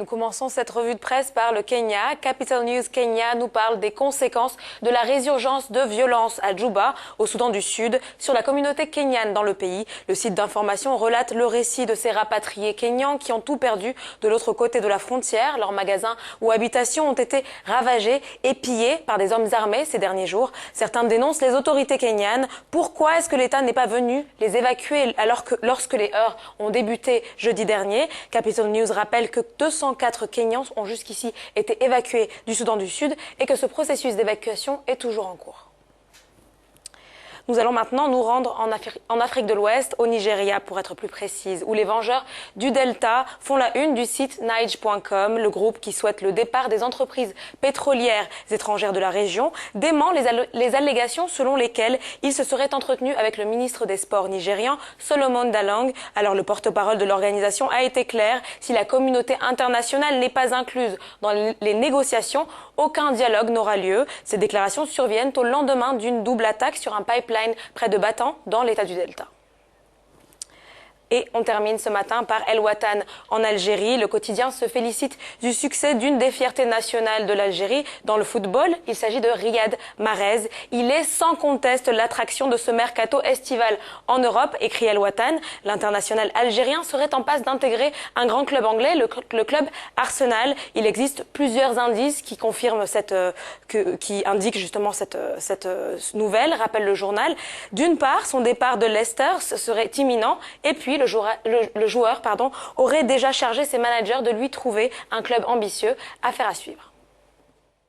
nous commençons cette revue de presse par le Kenya. Capital News Kenya nous parle des conséquences de la résurgence de violence à Djouba, au Soudan du Sud, sur la communauté kenyane dans le pays. Le site d'information relate le récit de ces rapatriés kenyans qui ont tout perdu de l'autre côté de la frontière. Leurs magasins ou habitations ont été ravagés et pillés par des hommes armés ces derniers jours. Certains dénoncent les autorités kenyanes. Pourquoi est-ce que l'État n'est pas venu les évacuer lorsque les heurts ont débuté jeudi dernier? Capital News rappelle que 204 Kenyans ont jusqu'ici été évacués du Soudan du Sud et que ce processus d'évacuation est toujours en cours. Nous allons maintenant nous rendre en Afrique de l'Ouest, au Nigeria pour être plus précise, où les vengeurs du Delta font la une du site Niger.com. Le groupe qui souhaite le départ des entreprises pétrolières étrangères de la région dément les allégations selon lesquelles il se serait entretenu avec le ministre des Sports nigérian, Solomon Dalong. Alors le porte-parole de l'organisation a été clair: si la communauté internationale n'est pas incluse dans les négociations, aucun dialogue n'aura lieu. Ces déclarations surviennent au lendemain d'une double attaque sur un pipeline près de Batan, dans l'état du Delta. Et on termine ce matin par El Watan en Algérie. Le quotidien se félicite du succès d'une des fiertés nationales de l'Algérie dans le football. Il s'agit de Riyad Mahrez. Il est sans conteste l'attraction de ce mercato estival en Europe, écrit El Watan. L'international algérien serait en passe d'intégrer un grand club anglais, le club Arsenal. Il existe plusieurs indices qui confirment qui indiquent justement cette nouvelle, rappelle le journal. D'une part, son départ de Leicester serait imminent, et puis le joueur aurait déjà chargé ses managers de lui trouver un club ambitieux. Affaire à suivre.